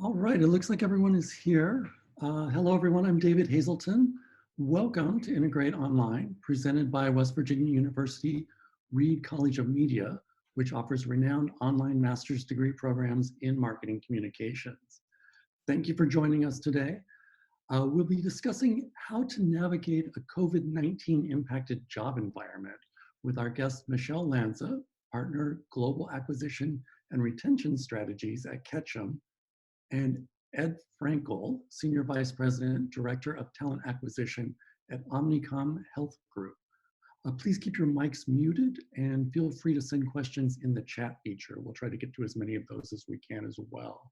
All right, it looks like everyone is here. Hello, everyone. I'm David Hazelton. Welcome to Integrate Online, presented by West Virginia University Reed College of Media, which offers renowned online master's degree programs in marketing communications. Thank you for joining us today. We'll be discussing how to navigate a COVID-19 impacted job environment with our guest, Michelle Lanza, partner Global Acquisition and Retention Strategies at Ketchum, and Ed Frankel, Senior Vice President, Director of Talent Acquisition at Omnicom Health Group. Please keep your mics muted and feel free to send questions in the chat feature. We'll try to get to as many of those as we can as well.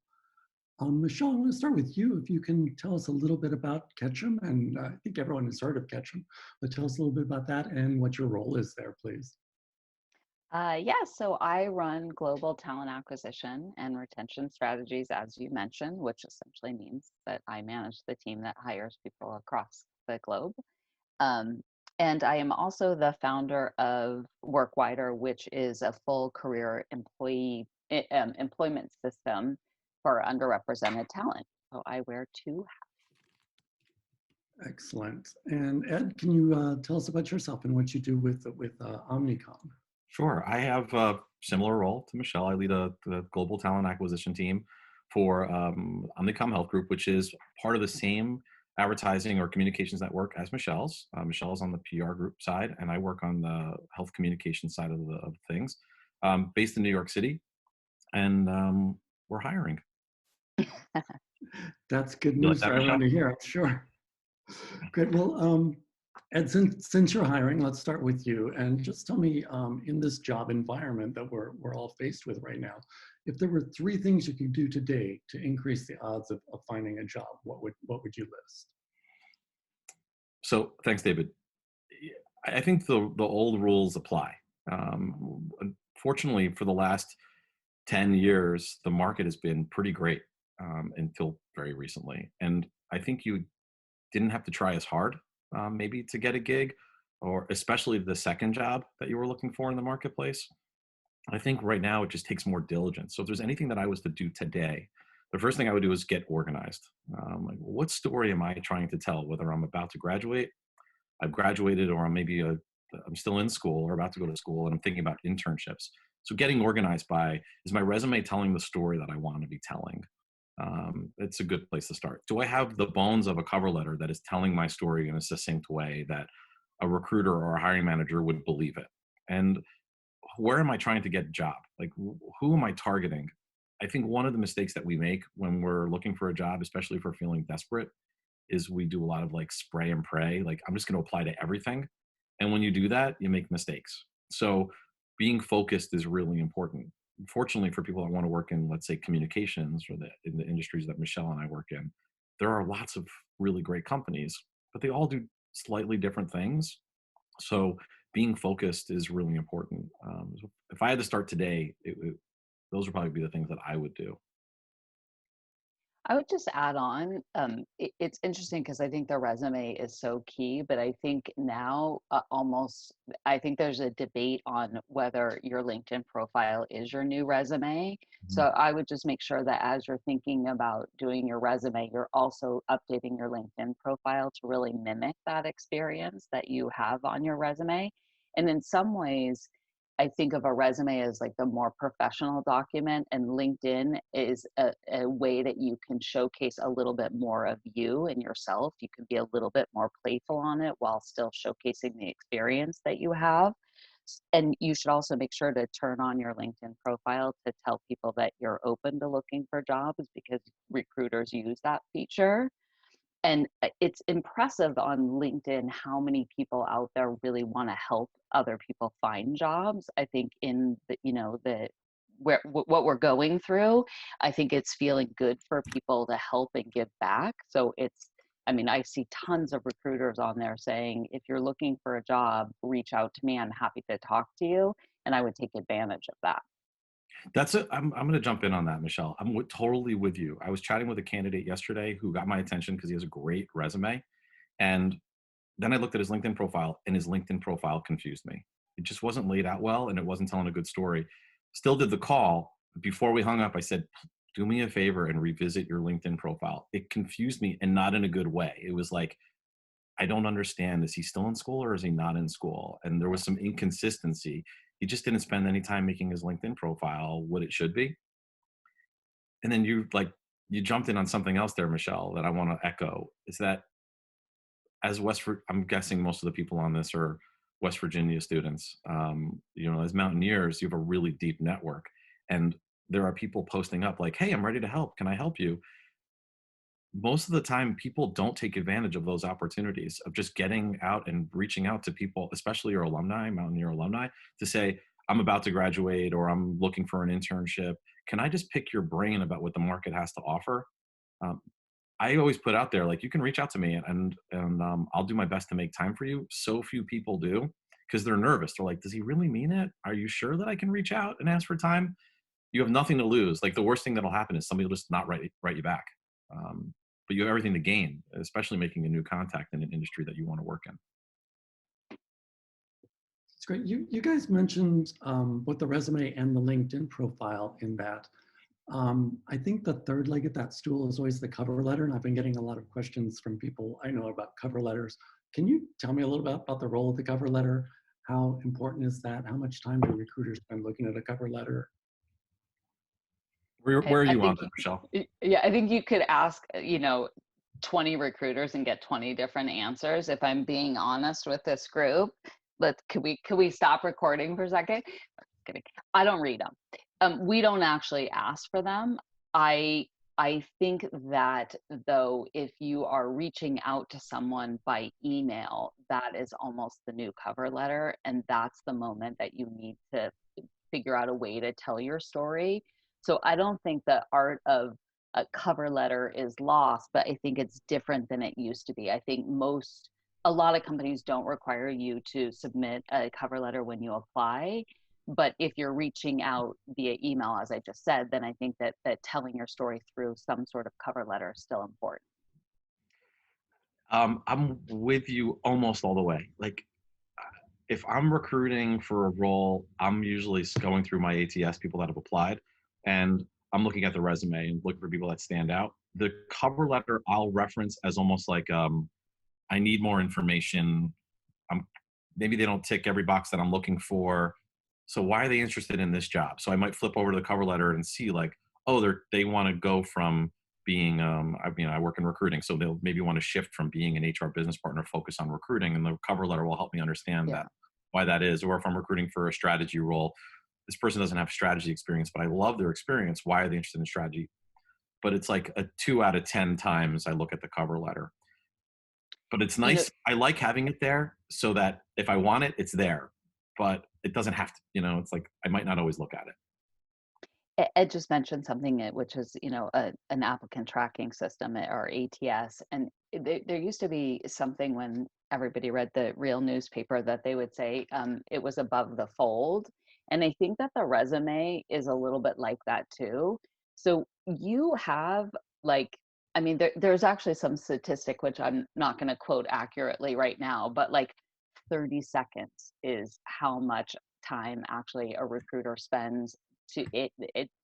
Michelle, I want to start with you. If you can tell us a little bit about Ketchum, and I think everyone has heard of Ketchum, but tell us a little bit about that and what your role is there, please. Yeah, so I run global talent acquisition and retention strategies, as you mentioned, which essentially means that I manage the team that hires people across the globe. Um, and I am also the founder of WorkWider, which is a full career employment system for underrepresented talent. So I wear two hats. Excellent. And Ed, can you tell us about yourself and what you do with Omnicom? Sure. I have a similar role to Michelle. I lead the global talent acquisition team for Omnicom Health Group, which is part of the same advertising or communications network as Michelle's. Michelle's on the PR group side, and I work on the health communication side of things. Based in New York City, and we're hiring. That's good news for everyone to hear, I'm sure. Great. Well, Ed, since you're hiring, let's start with you and just tell me, in this job environment that we're all faced with right now, if there were 3 things you could do today to increase the odds of finding a job, what would you list? So thanks, David. I think the old rules apply. Unfortunately, for the last 10 years, the market has been pretty great until very recently. And I think you didn't have to try as hard maybe to get a gig, or especially the second job that you were looking for in the marketplace. I think right now it just takes more diligence. So if there's anything that I was to do today, the first thing I would do is get organized. Like, what story am I trying to tell? Whether I'm about to graduate, I've graduated, or I'm still in school or about to go to school, and I'm thinking about internships. So getting organized by, is my resume telling the story that I want to be telling? It's a good place to start. Do I have the bones of a cover letter that is telling my story in a succinct way that a recruiter or a hiring manager would believe it? And where am I trying to get a job? Like, who am I targeting? I think one of the mistakes that we make when we're looking for a job, especially if we're feeling desperate, is we do a lot of like spray and pray. Like, I'm just going to apply to everything. And when you do that, you make mistakes. So being focused is really important. Fortunately, for people that want to work in, let's say, communications, or in the industries that Michelle and I work in, there are lots of really great companies, but they all do slightly different things. So being focused is really important. If I had to start today, those would probably be the things that I would do. I would just add on, it's interesting because I think the resume is so key, but I think now I think there's a debate on whether your LinkedIn profile is your new resume. So I would just make sure that as you're thinking about doing your resume, you're also updating your LinkedIn profile to really mimic that experience that you have on your resume. And in some ways, I think of a resume as like the more professional document, and LinkedIn is a way that you can showcase a little bit more of you and yourself. You can be a little bit more playful on it while still showcasing the experience that you have. And you should also make sure to turn on your LinkedIn profile to tell people that you're open to looking for jobs, because recruiters use that feature. And it's impressive on LinkedIn how many people out there really want to help other people find jobs. I think in what we're going through, I think it's feeling good for people to help and give back. So I see tons of recruiters on there saying, if you're looking for a job, reach out to me. I'm happy to talk to you. And I would take advantage of that. I'm going to jump in on that, Michelle. I'm totally with you. I was chatting with a candidate yesterday who got my attention because he has a great resume. And then I looked at his LinkedIn profile, and his LinkedIn profile confused me. It just wasn't laid out well, and it wasn't telling a good story. Still did the call. Before we hung up, I said, do me a favor and revisit your LinkedIn profile. It confused me, and not in a good way. It was like, I don't understand. Is he still in school or is he not in school? And there was some inconsistency. He just didn't spend any time making his LinkedIn profile what it should be. And then you jumped in on something else there, Michelle, that I want to echo, is that I'm guessing most of the people on this are West Virginia students. As mountaineers, you have a really deep network, and there are people posting up like, "Hey, I'm ready to help. Can I help you?" Most of the time, people don't take advantage of those opportunities of just getting out and reaching out to people, especially your alumni, Mountaineer alumni, to say, "I'm about to graduate," or "I'm looking for an internship. Can I just pick your brain about what the market has to offer?" Um, I always put out there, like, you can reach out to me, and I'll do my best to make time for you. So few people do, because they're nervous. They're like, does he really mean it? Are you sure that I can reach out and ask for time? You have nothing to lose. Like, the worst thing that'll happen is somebody will just not write you back. But you have everything to gain, especially making a new contact in an industry that you want to work in. It's great. You guys mentioned both the resume and the LinkedIn profile in that. I think the third leg of that stool is always the cover letter, and I've been getting a lot of questions from people I know about cover letters. Can you tell me a little bit about the role of the cover letter? How important is that? How much time do recruiters spend looking at a cover letter? Where are I you on think, that, Michelle? yeah, I think you could ask, 20 recruiters and get 20 different answers. If I'm being honest with this group, could we stop recording for a second? Kidding. I don't read them. We don't actually ask for them. I I think that though, if you are reaching out to someone by email, that is almost the new cover letter, and that's the moment that you need to figure out a way to tell your story. So I don't think the art of a cover letter is lost, but I think it's different than it used to be. I think a lot of companies don't require you to submit a cover letter when you apply. But if you're reaching out via email, as I just said, then I think that telling your story through some sort of cover letter is still important. I'm with you almost all the way. Like, if I'm recruiting for a role, I'm usually going through my ATS, people that have applied, and I'm looking at the resume and looking for people that stand out. The cover letter I'll reference as almost like, I need more information. I'm Maybe they don't tick every box that I'm looking for. So why are they interested in this job? So I might flip over to the cover letter and see like, oh, they want to go from being, I work in recruiting, so they'll maybe want to shift from being an HR business partner, focus on recruiting, and the cover letter will help me understand Yeah. that, why that is. Or if I'm recruiting for a strategy role, this person doesn't have strategy experience, but I love their experience. Why are they interested in strategy? But it's like a 2 out of 10 times I look at the cover letter. But it's You know, nice. I like having it there so that if I want it, it's there. But it doesn't have to, it's like I might not always look at it. Ed just mentioned something, which is, an applicant tracking system, or ATS. And there used to be something when everybody read the real newspaper that they would say it was above the fold. And I think that the resume is a little bit like that too. So you have like, I mean, there's actually some statistic, which I'm not going to quote accurately right now, but like 30 seconds is how much time actually a recruiter spends to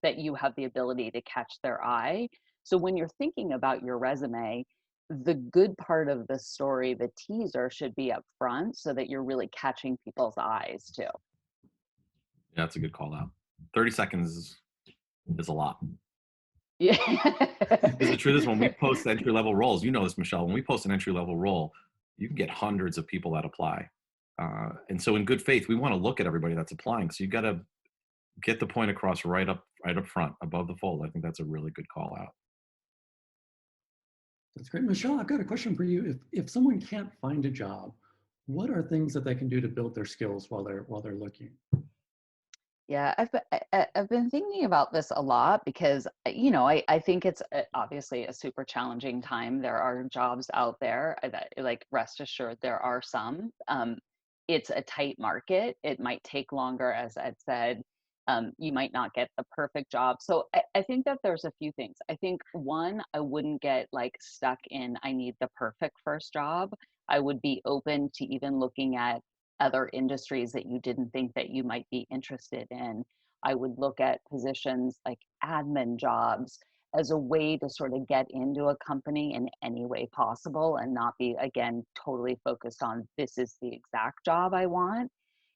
that you have the ability to catch their eye. So when you're thinking about your resume, the good part of the story, the teaser, should be up front so that you're really catching people's eyes too. Yeah, that's a good call out. 30 seconds is a lot. Yeah. Because the truth is, when we post entry level roles, you know this, Michelle, when we post an entry level role, you can get hundreds of people that apply. And so in good faith, we want to look at everybody that's applying. So you got to get the point across right up front, above the fold. I think that's a really good call out. That's great. Michelle, I've got a question for you. If someone can't find a job, what are things that they can do to build their skills while they're looking? Yeah, I've been thinking about this a lot because I think it's obviously a super challenging time. There are jobs out there that, like, rest assured there are some. It's a tight market. It might take longer, as Ed said. You might not get the perfect job. So I think that there's a few things. I think one, I wouldn't get like stuck in I need the perfect first job. I would be open to even looking at other industries that you didn't think that you might be interested in. I would look at positions like admin jobs as a way to sort of get into a company in any way possible and not be, again, totally focused on this is the exact job I want.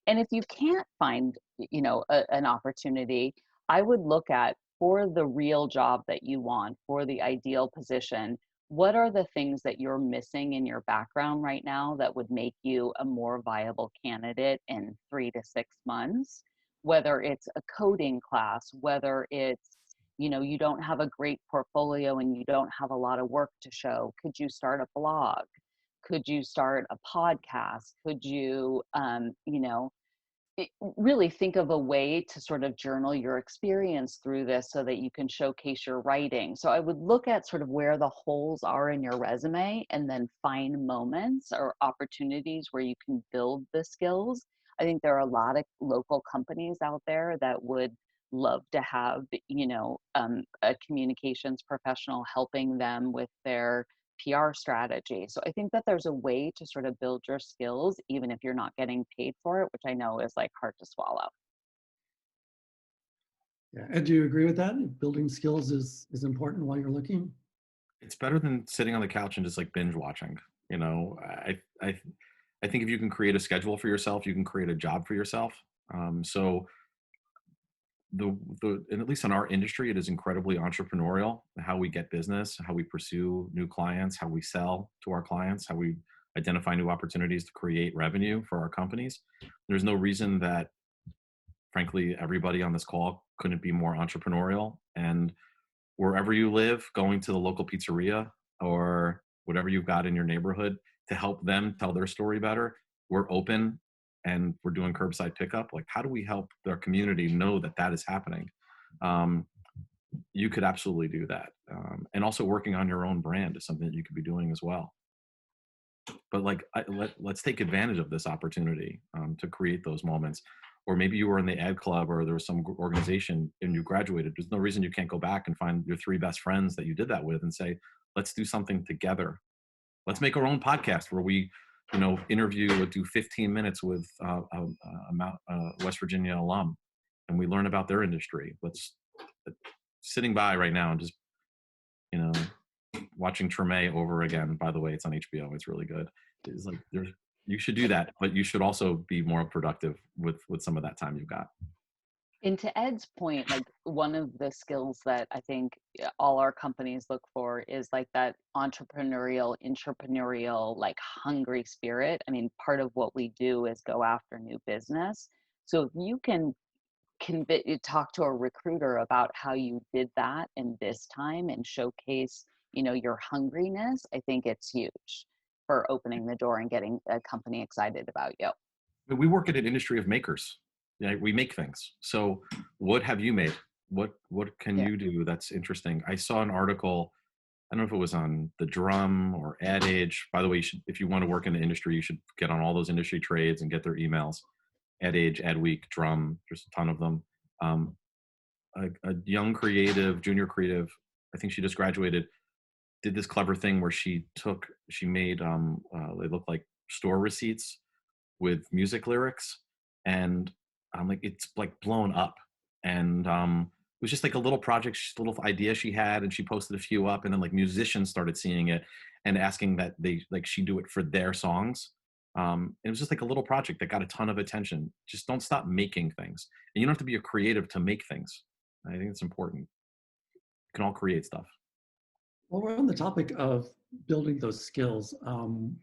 And if you can't find, an opportunity, I would look at, for the real job that you want, for the ideal position, what are the things that you're missing in your background right now that would make you a more viable candidate in 3 to 6 months? Whether it's a coding class, whether it's, you don't have a great portfolio and you don't have a lot of work to show. Could you start a blog? Could you start a podcast? Could you, really think of a way to sort of journal your experience through this so that you can showcase your writing. So I would look at sort of where the holes are in your resume and then find moments or opportunities where you can build the skills. I think there are a lot of local companies out there that would love to have, a communications professional helping them with their PR strategy. So I think that there's a way to sort of build your skills, even if you're not getting paid for it, which I know is like hard to swallow. Yeah. Ed, do you agree with that? Building skills is important while you're looking? It's better than sitting on the couch and just like binge watching. You know, I think if you can create a schedule for yourself, you can create a job for yourself. So the and at least in our industry, it is incredibly entrepreneurial. How we get business, how we pursue new clients, how we sell to our clients, how we identify new opportunities to create revenue for our companies. There's no reason that, frankly, everybody on this call couldn't be more entrepreneurial. And wherever you live, going to the local pizzeria or whatever you've got in your neighborhood to help them tell their story better. We're open and we're doing curbside pickup. Like, how do we help their community know that that is happening? You could absolutely do that. And also working on your own brand is something that you could be doing as well. But like, let's take advantage of this opportunity to create those moments. Or maybe you were in the ad club or there was some organization and you graduated. There's no reason you can't go back and find your 3 best friends that you did that with and say, let's do something together. Let's make our own podcast where we, interview or do 15 minutes with a West Virginia alum and we learn about their industry. Let's sitting by right now and just, watching Treme over again. By the way, it's on HBO. It's really good. It's like you should do that, but you should also be more productive with some of that time you've got. And to Ed's point, like one of the skills that I think all our companies look for is like that entrepreneurial, like hungry spirit. I mean, part of what we do is go after new business. So if you can talk to a recruiter about how you did that in this time and showcase, your hungriness, I think it's huge for opening the door and getting a company excited about you. We work in an industry of makers. Yeah, we make things. So what have you made? What can Yeah. you do that's interesting? I saw an article, I don't know if it was on the Drum or Ad Age. By the way, if you want to work in the industry, you should get on all those industry trades and get their emails. Ad Age, Ad Week, Drum, there's a ton of them. A young creative, junior creative, I think she just graduated, did this clever thing where she made, they look like store receipts with music lyrics. And like, it's like blown up. And it was just like a little project, little idea she had, and she posted a few up, and then like musicians started seeing it and asking that she do it for their songs. It was just like a little project that got a ton of attention. Just don't stop making things. And you don't have to be a creative to make things. I think it's important. You can all create stuff. Well, we're on the topic of building those skills.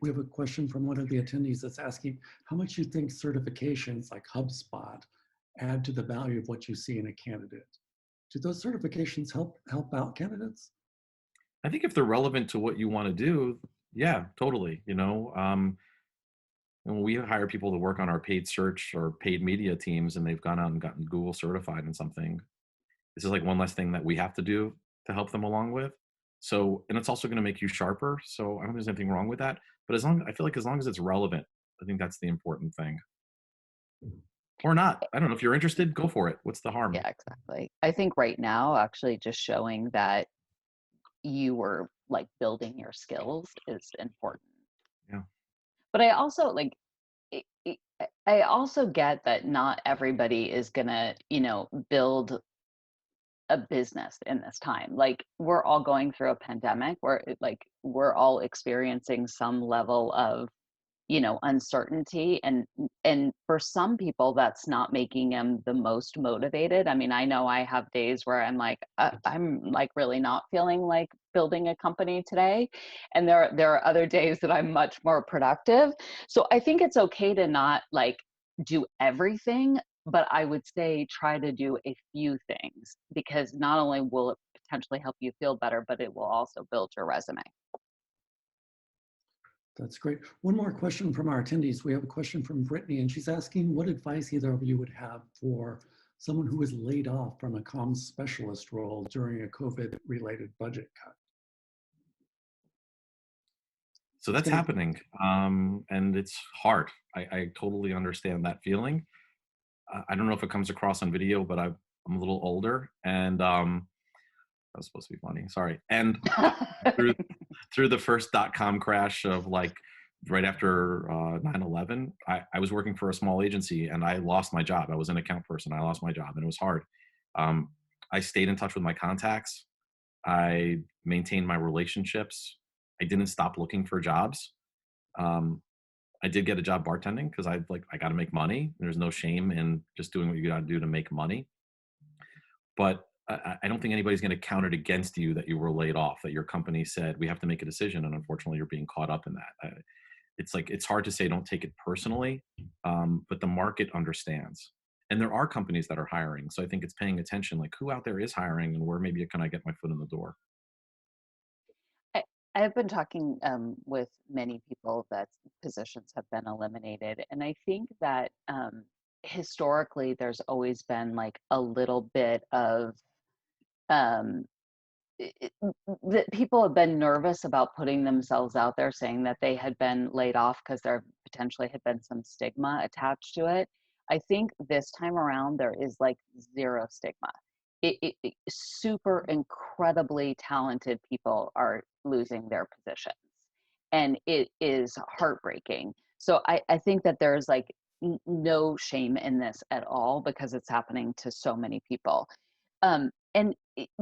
We have a question from one of the attendees that's asking how much you think certifications like HubSpot add to the value of what you see in a candidate. Do those certifications help out candidates? I think if they're relevant to what you want to do, yeah, totally. When we hire people to work on our paid search or paid media teams and they've gone out and gotten Google certified in something, this is like one less thing that we have to do to help them along with. So, and it's also going to make you sharper. So I don't think there's anything wrong with that. But I feel like as long as it's relevant, I think that's the important thing. Or not. I don't know. If you're interested, go for it. What's the harm? Yeah, exactly. I think right now, actually just showing that you were like building your skills is important. Yeah. But I also like I also get that not everybody is gonna, build a business in this time. Like, we're all going through a pandemic where we're all experiencing some level of, uncertainty, and for some people that's not making them the most motivated. I mean, I know I have days where I'm like, I'm like really not feeling like building a company today, and there are other days that I'm much more productive. So I think it's okay to not like do everything, but I would say try to do a few things, because not only will it potentially help you feel better, but it will also build your resume. That's great. One more question from our attendees. We have a question from Brittany, and she's asking what advice either of you would have for someone who was laid off from a comms specialist role during a COVID-related budget cut. So that's happening, and it's hard. I totally understand that feeling. I don't know if it comes across on video, but I'm a little older, and that was supposed to be funny. Sorry. And through the first .com crash of like right after 9/11, I was working for a small agency and I lost my job. I was an account person. I lost my job and it was hard. Um, I stayed in touch with my contacts. I maintained my relationships. I didn't stop looking for jobs. Um, I did get a job bartending because I got to make money. There's no shame in just doing what you got to do to make money. But I don't think anybody's going to count it against you that you were laid off, that your company said, we have to make a decision. And unfortunately, you're being caught up in that. It's hard to say don't take it personally, but the market understands. And there are companies that are hiring. So I think it's paying attention, like who out there is hiring and where maybe can I get my foot in the door? I, I've been talking with many people that positions have been eliminated, and I think that historically there's always been like a little bit of um, that people have been nervous about putting themselves out there saying that they had been laid off because there potentially had been some stigma attached to it. I think this time around there is like zero stigma. Super incredibly talented people are losing their positions, and it is heartbreaking. So I think that there's like no shame in this at all, because it's happening to so many people. And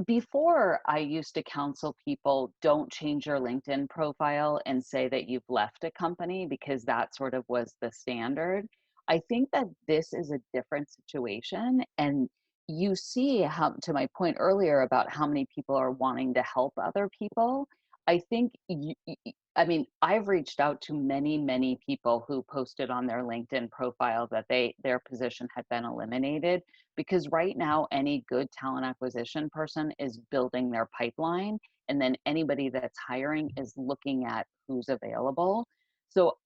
before, I used to counsel people, don't change your LinkedIn profile and say that you've left a company, because that sort of was the standard. I think that this is a different situation. And you see how, to my point earlier about how many people are wanting to help other people. I think, I mean, I've reached out to many, many people who posted on their LinkedIn profile that their position had been eliminated, because right now any good talent acquisition person is building their pipeline, and then anybody that's hiring is looking at who's available. So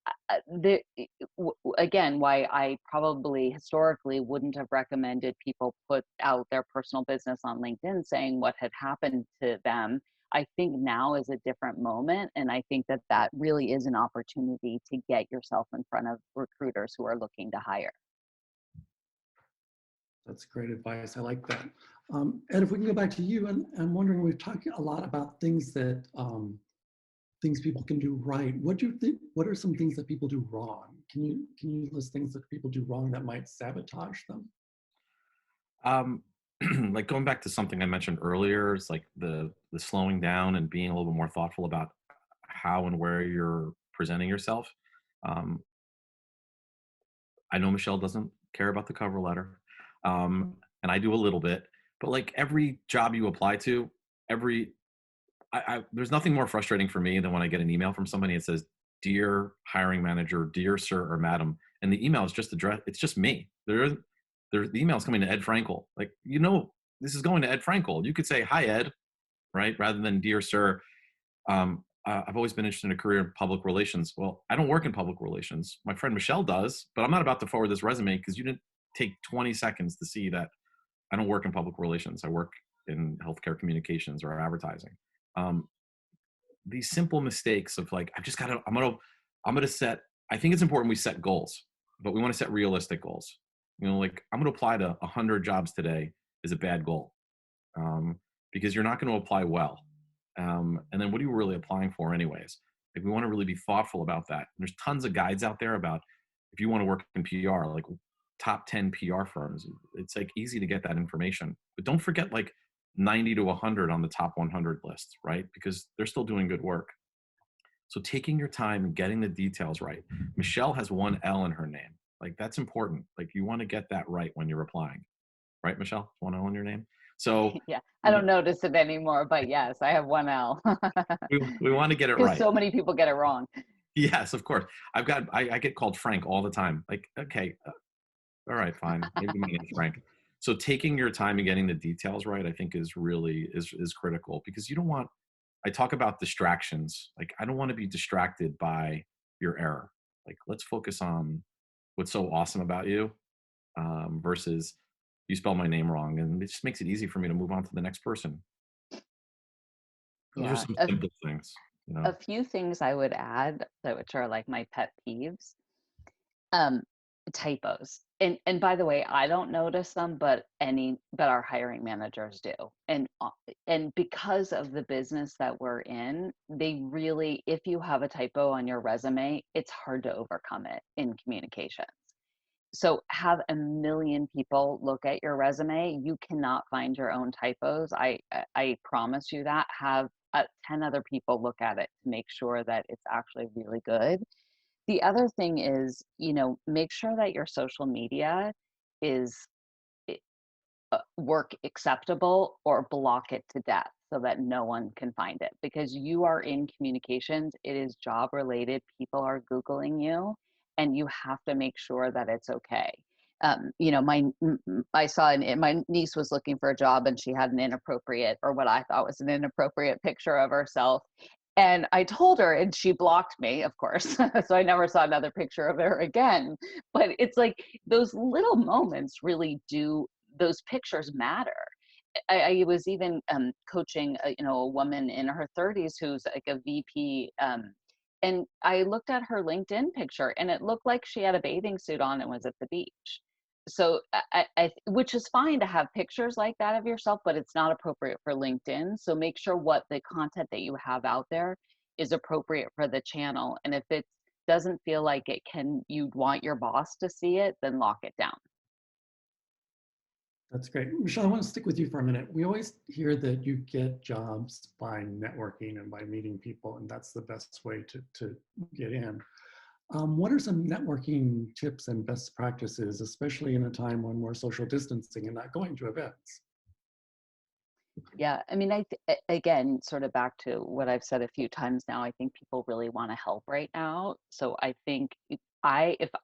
again, why I probably historically wouldn't have recommended people put out their personal business on LinkedIn saying what had happened to them. I think now is a different moment, and I think that that really is an opportunity to get yourself in front of recruiters who are looking to hire. That's great advice. I like that. Ed, if we can go back to you, and I'm wondering, we've talked a lot about things that things people can do right. What do you think? What are some things that people do wrong? Can you list things that people do wrong that might sabotage them? Um, like going back to something I mentioned earlier, it's like the slowing down and being a little bit more thoughtful about how and where you're presenting yourself. Um, I know Michelle doesn't care about the cover letter, and I do a little bit, but like every job you apply to, every there's nothing more frustrating for me than when I get an email from somebody that says, "Dear hiring manager, dear sir or madam," and the email is just address. It's just me. The email is coming to Ed Frankel. Like, this is going to Ed Frankel. You could say, "Hi Ed," right, rather than "Dear sir." I've always been interested in a career in public relations. Well, I don't work in public relations. My friend Michelle does, but I'm not about to forward this resume because you didn't take 20 seconds to see that I don't work in public relations. I work in healthcare communications or advertising. Um, these simple mistakes of like, I'm gonna set. I think it's important we set goals, but we want to set realistic goals. Like I'm gonna apply to 100 jobs today is a bad goal, because you're not going to apply well. And then what are you really applying for anyways? Like we want to really be thoughtful about that. There's tons of guides out there about if you want to work in PR, like top 10 PR firms, it's like easy to get that information. But don't forget like 90 to 100 on the top 100 list, right? Because they're still doing good work. So taking your time and getting the details right. Michelle has one L in her name. Like that's important. Like you want to get that right when you're applying, right, Michelle? One L in your name. So Yeah, I don't notice it anymore, but yes, I have one L. we want to get it Because right. so many people get it wrong. Yes, of course. I get called Frank all the time. Like, okay, all right, fine. Maybe my name's Frank. So taking your time and getting the details right, I think is really is critical because you don't want, I talk about distractions. Like I don't want to be distracted by your error. Like let's focus on what's so awesome about you versus you spell my name wrong. And it just makes it easy for me to move on to the next person. Those are Yeah, some simple things, you a know? few things I would add that which are like my pet peeves. Um, Typos. And by the way, I don't notice them, but our hiring managers do. And because of the business that we're in, they really, if you have a typo on your resume, it's hard to overcome it in communication. So have a million people look at your resume. You cannot find your own typos. I promise you that. Have 10 other people look at it to make sure that it's actually really good. The other thing is, make sure that your social media is work acceptable or block it to death so that no one can find it because you are in communications. It is job related. People are Googling you and you have to make sure that it's okay. I saw my niece was looking for a job and she had an inappropriate or what I thought was an inappropriate picture of herself. And I told her and she blocked me, of course. So I never saw another picture of her again. But it's like those little moments really do, those pictures matter. I was even coaching, a woman in her 30s who's like a VP, and I looked at her LinkedIn picture, and it looked like she had a bathing suit on and was at the beach. So, which is fine to have pictures like that of yourself, but it's not appropriate for LinkedIn. So make sure what the content that you have out there is appropriate for the channel, and if it doesn't feel like it can, you'd want your boss to see it, then lock it down. That's great. Michelle, I want to stick with you for a minute. We always hear that you get jobs by networking and by meeting people, and that's the best way to get in. What are some networking tips and best practices, especially in a time when we're social distancing and not going to events? Yeah, I mean, again, sort of back to what I've said a few times now, I think people really want to help right now. So I think if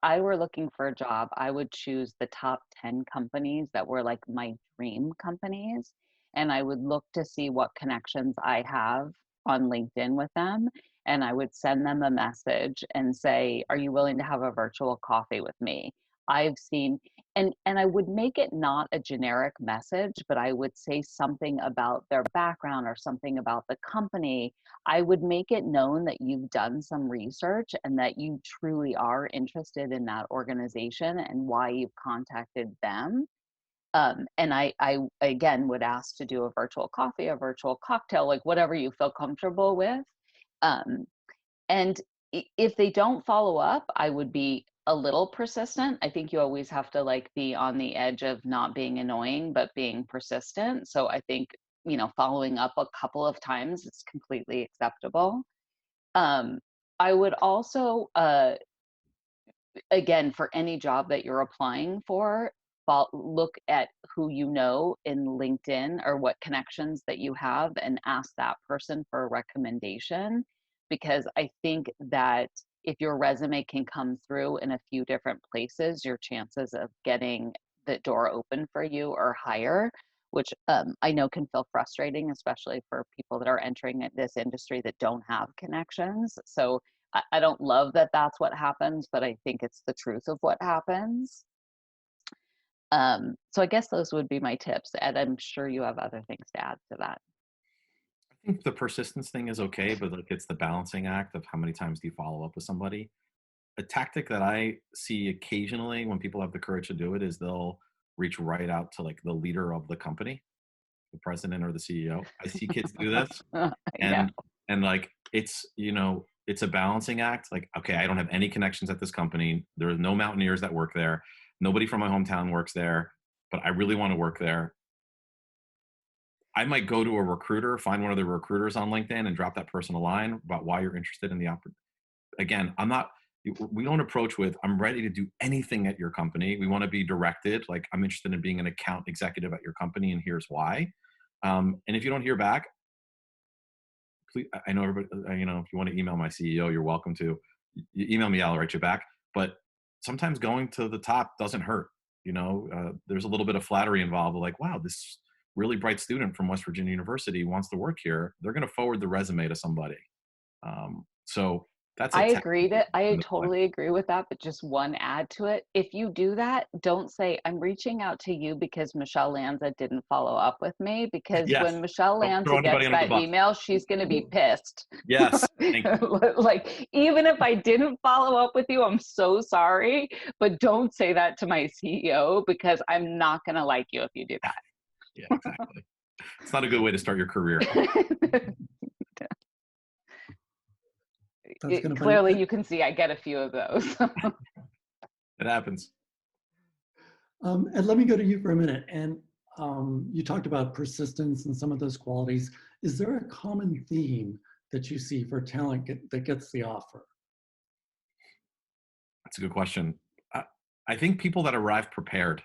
I were looking for a job, I would choose the top 10 companies that were like my dream companies. And I would look to see what connections I have on LinkedIn with them. And I would send them a message and say, are you willing to have a virtual coffee with me? I've seen and I would make it not a generic message, but I would say something about their background or something about the company. I would make it known that you've done some research and that you truly are interested in that organization and why you've contacted them. And I again would ask to do a virtual coffee, a virtual cocktail, like whatever you feel comfortable with. Um, and if they don't follow up, I would be a little persistent. I think you always have to like be on the edge of not being annoying, but being persistent. So I think, following up a couple of times is completely acceptable. Um, I would also, again, for any job that you're applying for, look at who you know in LinkedIn or what connections that you have and ask that person for a recommendation. Because I think that if your resume can come through in a few different places, your chances of getting the door open for you are higher, which I know can feel frustrating, especially for people that are entering this industry that don't have connections. So I don't love that that's what happens, but I think it's the truth of what happens. So I guess those would be my tips, and I'm sure you have other things to add to that. I think the persistence thing is okay, but like it's the balancing act of how many times do you follow up with somebody. A tactic that I see occasionally when people have the courage to do it is they'll reach right out to like the leader of the company, the president or the CEO. I see kids do this, Yeah. and like it's it's a balancing act. Like, okay, I don't have any connections at this company. There are no Mountaineers that work there. Nobody from my hometown works there, but I really want to work there. I might go to a recruiter, find one of the recruiters on LinkedIn and drop that person a line about why you're interested in the opportunity. Again, we don't approach with, I'm ready to do anything at your company. We want to be directed. Like, I'm interested in being an account executive at your company, and here's why. And if you don't hear back, please, I know everybody, if you want to email my CEO, you're welcome to. You email me, I'll write you back. But sometimes going to the top doesn't hurt. There's a little bit of flattery involved. Like, wow, this really bright student from West Virginia University wants to work here. They're going to forward the resume to somebody. So that's a I totally agree with that, but just one add to it. If you do that, don't say, I'm reaching out to you because Michelle Lanza didn't follow up with me, because Yes. when Michelle Don't throw Lanza anybody gets under the that bus. email, she's going to be pissed. Yes. Thank you. Like, even if I didn't follow up with you, I'm so sorry, but don't say that to my CEO, because I'm not going to like you if you do that. Yeah, exactly. It's not a good way to start your career. Clearly, you can see I get a few of those. It happens. And let me go to you for a minute. And you talked about persistence and some of those qualities. Is there a common theme that you see for talent that gets the offer? That's a good question. I think people that arrive prepared,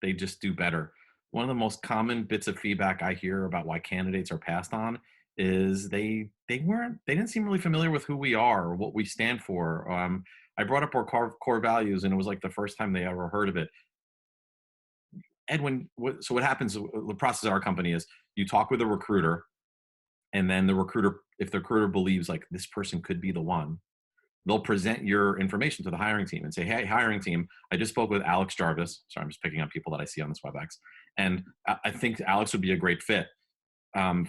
they just do better. One of the most common bits of feedback I hear about why candidates are passed on is they didn't seem really familiar with who we are or what we stand for. I brought up our core values, and it was like the first time they ever heard of it. Edwin, so what happens, the process at our company is you talk with a recruiter, and then if the recruiter believes like this person could be the one, they'll present your information to the hiring team and say, hey, hiring team, I just spoke with Alex Jarvis. Sorry, I'm just picking up people that I see on this WebEx. And I think Alex would be a great fit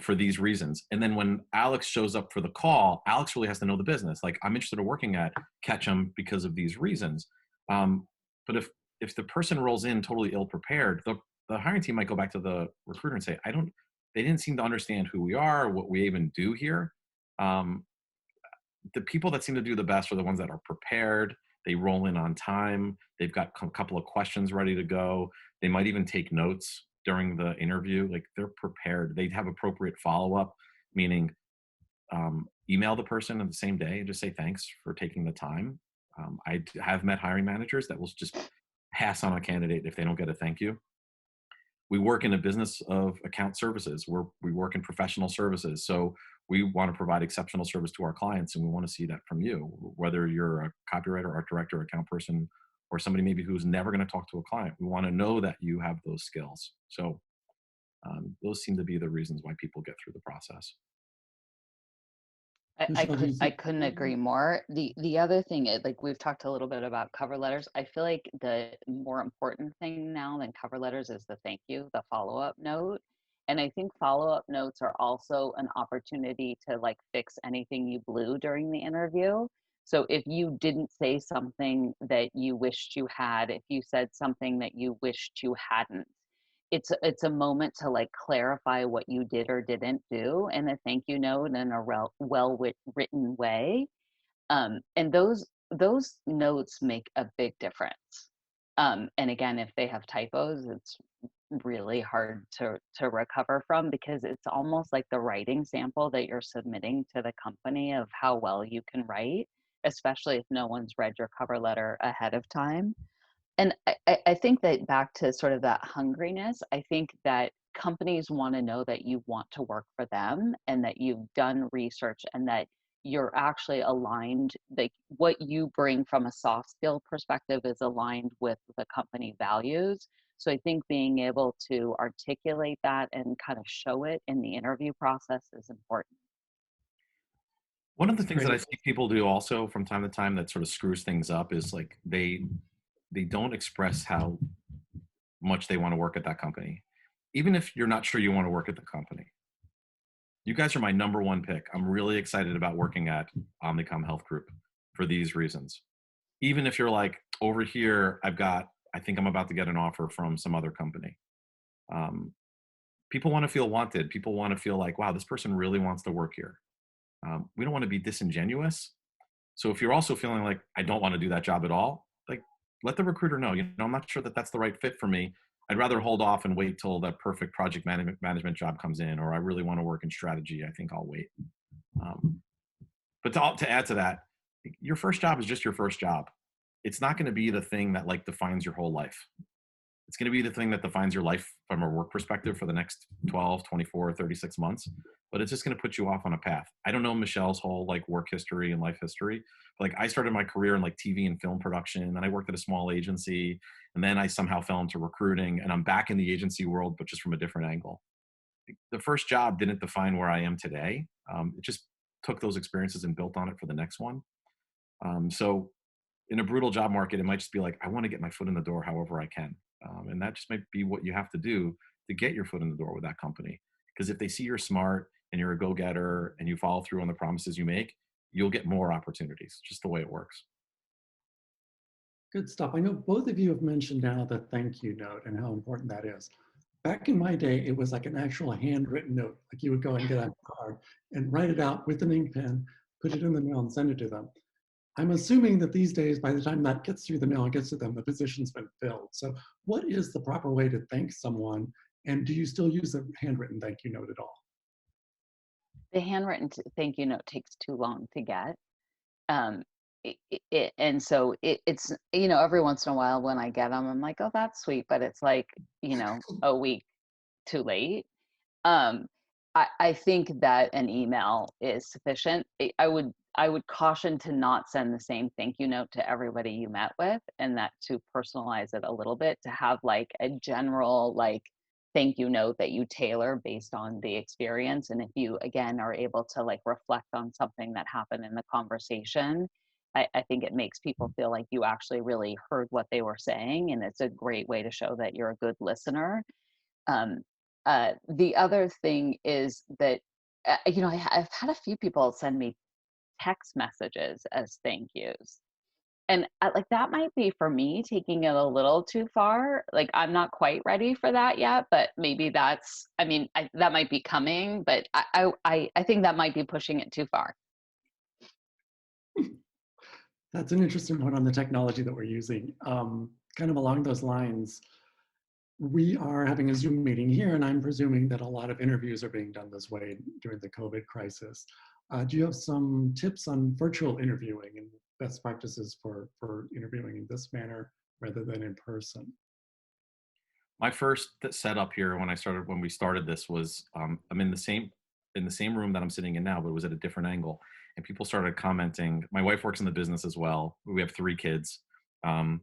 for these reasons. And then when Alex shows up for the call, Alex really has to know the business. Like, I'm interested in working at Ketchum because of these reasons. But if the person rolls in totally ill-prepared, the hiring team might go back to the recruiter and say, they didn't seem to understand who we are, what we even do here. The people that seem to do the best are the ones that are prepared. They roll in on time. They've got a couple of questions ready to go. They might even take notes during the interview. Like, they're prepared. They have appropriate follow-up, meaning email the person on the same day and just say thanks for taking the time. I have met hiring managers that will just pass on a candidate if they don't get a thank you. We work in a business of account services. We work in professional services. So we want to provide exceptional service to our clients, and we want to see that from you, whether you're a copywriter, art director, account person, or somebody maybe who's never going to talk to a client. We want to know that you have those skills. So those seem to be the reasons why people get through the process. I couldn't agree more. The other thing is, like, we've talked a little bit about cover letters. I feel like the more important thing now than cover letters is the thank you, the follow-up note. And I think follow-up notes are also an opportunity to, like, fix anything you blew during the interview. So if you didn't say something that you wished you had, if you said something that you wished you hadn't, it's a moment to, like, clarify what you did or didn't do in a thank you note in a written way. And those notes make a big difference. And again, if they have typos, it's really hard to recover from, because it's almost like the writing sample that you're submitting to the company of how well you can write, especially if no one's read your cover letter ahead of time. And I think that, back to sort of that hungriness, I think that companies want to know that you want to work for them, and that you've done research, and that you're actually aligned, like what you bring from a soft skill perspective is aligned with the company values. So I think being able to articulate that and kind of show it in the interview process is important. One of the things that I see people do also from time to time that sort of screws things up is, like, they don't express how much they want to work at that company. Even if you're not sure you want to work at the company, you guys are my number one pick. I'm really excited about working at Omnicom Health Group for these reasons. Even if you're like, over here, I think I'm about to get an offer from some other company. People want to feel wanted. People want to feel like, wow, this person really wants to work here. We don't want to be disingenuous. So if you're also feeling like I don't want to do that job at all, like let the recruiter know, I'm not sure that that's the right fit for me. I'd rather hold off and wait till that perfect project management job comes in, or I really want to work in strategy. I think I'll wait. Um, but to add to that, your first job is just your first job. It's not going to be the thing that like defines your whole life. It's going to be the thing that defines your life from a work perspective for the next 12, 24, 36 months. But it's just going to put you off on a path. I don't know Michelle's whole like work history and life history. But, like I started my career in like TV and film production, and I worked at a small agency, and then I somehow fell into recruiting, and I'm back in the agency world, but just from a different angle. The first job didn't define where I am today. It just took those experiences and built on it for the next one. So in a brutal job market, it might just be like, I want to get my foot in the door however I can. And that just might be what you have to do to get your foot in the door with that company. Because if they see you're smart and you're a go-getter and you follow through on the promises you make, you'll get more opportunities, just the way it works. Good stuff. I know both of you have mentioned now the thank you note and how important that is. Back in my day, it was like an actual handwritten note. Like you would go and get a card and write it out with an ink pen, put it in the mail and send it to them. I'm assuming that these days, by the time that gets through the mail and gets to them, the position's been filled. So what is the proper way to thank someone? And do you still use a handwritten thank you note at all? The handwritten thank you note takes too long to get. Um, and so it's, every once in a while when I get them, I'm like, oh, that's sweet. But it's like, a week too late. Um, I think that an email is sufficient. I would caution to not send the same thank you note to everybody you met with, and that to personalize it a little bit, to have like a general like thank you note that you tailor based on the experience. And if you again are able to like reflect on something that happened in the conversation, I think it makes people feel like you actually really heard what they were saying, and it's a great way to show that you're a good listener. um, the other thing is that, I've had a few people send me text messages as thank yous. And like that might be for me taking it a little too far. Like I'm not quite ready for that yet, but maybe that might be coming, but I think that might be pushing it too far. That's an interesting one on the technology that we're using. Kind of along those lines, we are having a Zoom meeting here, and I'm presuming that a lot of interviews are being done this way during the COVID crisis. Do you have some tips on virtual interviewing and best practices for interviewing in this manner rather than in person? My first setup here when we started this was I'm in the same room that I'm sitting in now, but it was at a different angle. And people started commenting. My wife works in the business as well. We have 3 kids. Um,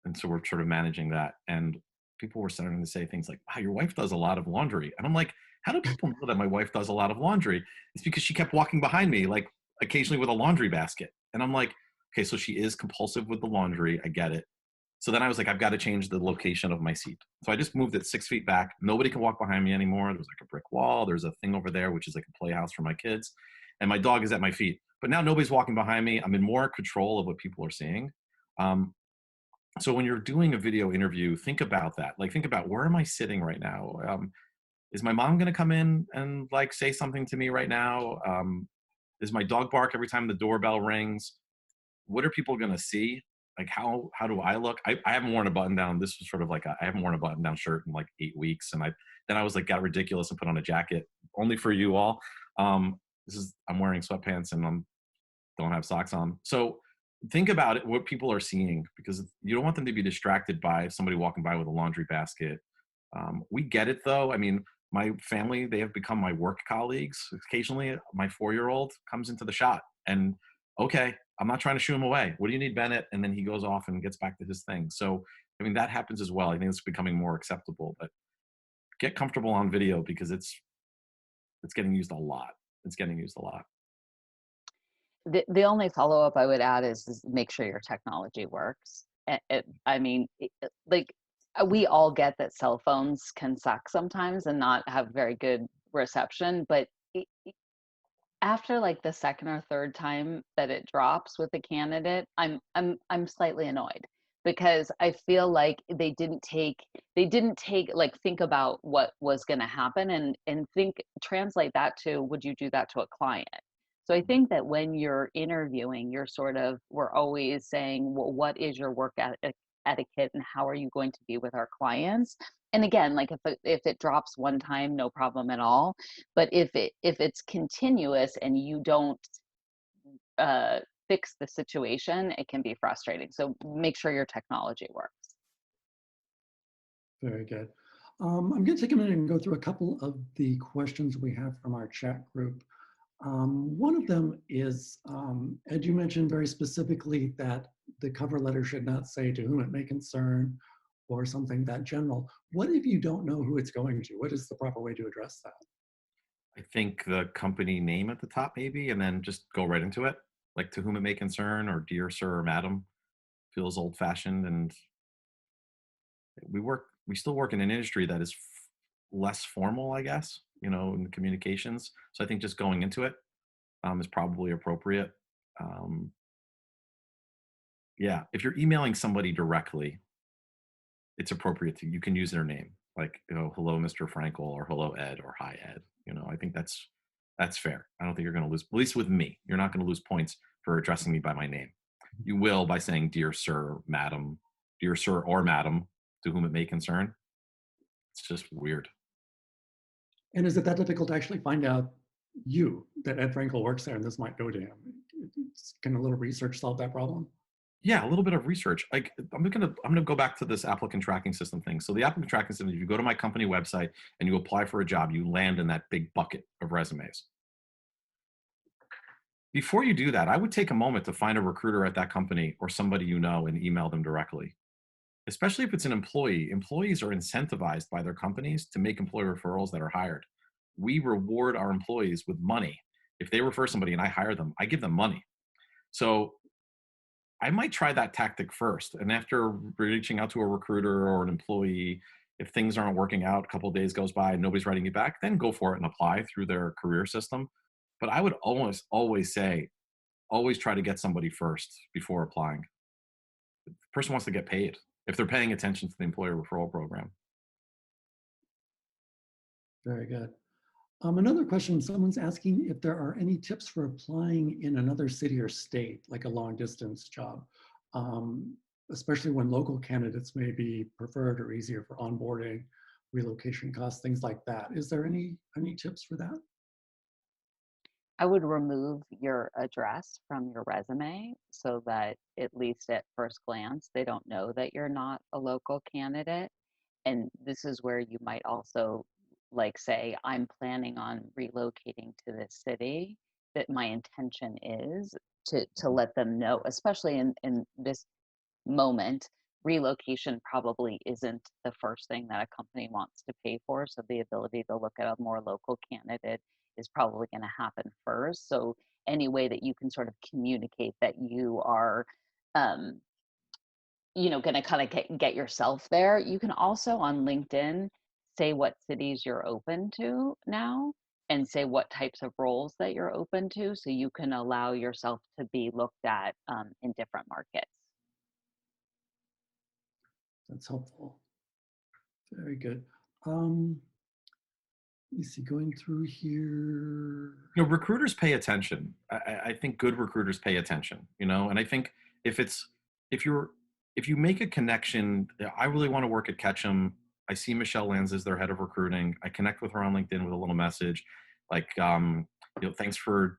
and so we're sort of managing that. And people were starting to say things like, wow, your wife does a lot of laundry. And I'm like, how do people know that my wife does a lot of laundry? It's because she kept walking behind me, like occasionally with a laundry basket. And I'm like, okay, so she is compulsive with the laundry. I get it. So then I was like, I've got to change the location of my seat. So I just moved it 6 feet back. Nobody can walk behind me anymore. There's like a brick wall. There's a thing over there, which is like a playhouse for my kids. And my dog is at my feet. But now nobody's walking behind me. I'm in more control of what people are seeing. Um, so when you're doing a video interview, think about that. Like, think about, where am I sitting right now? Is my mom going to come in and like say something to me right now? Does my dog bark every time the doorbell rings? What are people going to see? Like, how do I look? I haven't worn a button down. This was sort of like I haven't worn a button down shirt in like 8 weeks. And then I was like, got ridiculous and put on a jacket only for you all. I'm wearing sweatpants and don't have socks on. So think about it, what people are seeing, because you don't want them to be distracted by somebody walking by with a laundry basket. We get it though. I mean, my family, they have become my work colleagues. Occasionally my 4-year-old comes into the shot and, okay, I'm not trying to shoo him away. What do you need, Bennett? And then he goes off and gets back to his thing. So, I mean, that happens as well. I think it's becoming more acceptable, but get comfortable on video because it's getting used a lot. It's getting used a lot. The only follow-up I would add is make sure your technology works. Like we all get that cell phones can suck sometimes and not have very good reception, but after like the second or third time that it drops with a candidate, I'm slightly annoyed, because I feel like they didn't take like think about what was going to happen, and translate that to, would you do that to a client? So I think that when you're interviewing, we're always saying, well, what is your etiquette and how are you going to be with our clients? And again, like if it drops one time, no problem at all. But if it's continuous and you don't uh, fix the situation, it can be frustrating. So make sure your technology works. Very good. I'm going to take a minute and go through a couple of the questions we have from our chat group. One of them is, Ed, you mentioned very specifically that the cover letter should not say to whom it may concern or something that general. What if you don't know who it's going to? What is the proper way to address that? I think the company name at the top maybe, and then just go right into it, like to whom it may concern or dear sir or madam. Feels old fashioned, and we still work in an industry that is less formal, I guess, in the communications. So I think just going into it is probably appropriate. Um, yeah, if you're emailing somebody directly, it's appropriate you can use their name, like, hello, Mr. Frankel, or hello, Ed, or hi, Ed. I think that's fair. I don't think you're going to lose, at least with me, you're not going to lose points for addressing me by my name. You will by saying, dear sir, madam, dear sir or madam, to whom it may concern. It's just weird. And is it that difficult to actually find out that Ed Frankel works there and this might go to him? Can a little research solve that problem? Yeah, a little bit of research. Like I'm gonna go back to this applicant tracking system thing. So the applicant tracking system, if you go to my company website and you apply for a job, you land in that big bucket of resumes. Before you do that, I would take a moment to find a recruiter at that company or somebody and email them directly. Especially if it's an employee. Employees are incentivized by their companies to make employee referrals that are hired. We reward our employees with money. If they refer somebody and I hire them, I give them money. So I might try that tactic first. And after reaching out to a recruiter or an employee, if things aren't working out, a couple of days goes by and nobody's writing you back, then go for it and apply through their career system. But I would always say, always try to get somebody first before applying. The person wants to get paid if they're paying attention to the employer referral program. Very good. Another question, someone's asking if there are any tips for applying in another city or state, like a long distance job, especially when local candidates may be preferred or easier for onboarding, relocation costs, things like that. Is there any tips for that? I would remove your address from your resume so that at least at first glance, they don't know that you're not a local candidate. And this is where you might also like say, I'm planning on relocating to this city, that my intention is to let them know, especially in this moment, relocation probably isn't the first thing that a company wants to pay for. So the ability to look at a more local candidate is probably going to happen first. So any way that you can sort of communicate that you are, um, going to kind of get yourself there. You can also on LinkedIn say what cities you're open to now and say what types of roles that you're open to so you can allow yourself to be looked at in different markets. That's helpful. Very good. Let me see, going through here. Recruiters pay attention. I think good recruiters pay attention, and I think if you make a connection, I really want to work at Ketchum. I see Michelle Lanz as their head of recruiting. I connect with her on LinkedIn with a little message like, thanks for,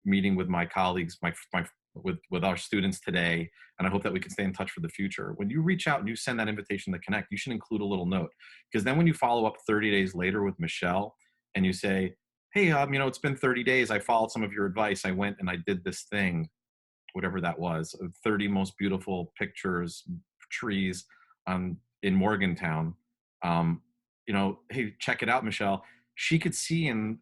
meeting with my colleagues, with our students today. And I hope that we can stay in touch for the future. When you reach out and you send that invitation to connect, you should include a little note, because then when you follow up 30 days later with Michelle and you say, hey, it's been 30 days. I followed some of your advice. I went and I did this thing, whatever that was, 30 most beautiful pictures, trees in Morgantown. Hey, check it out, Michelle. She could see in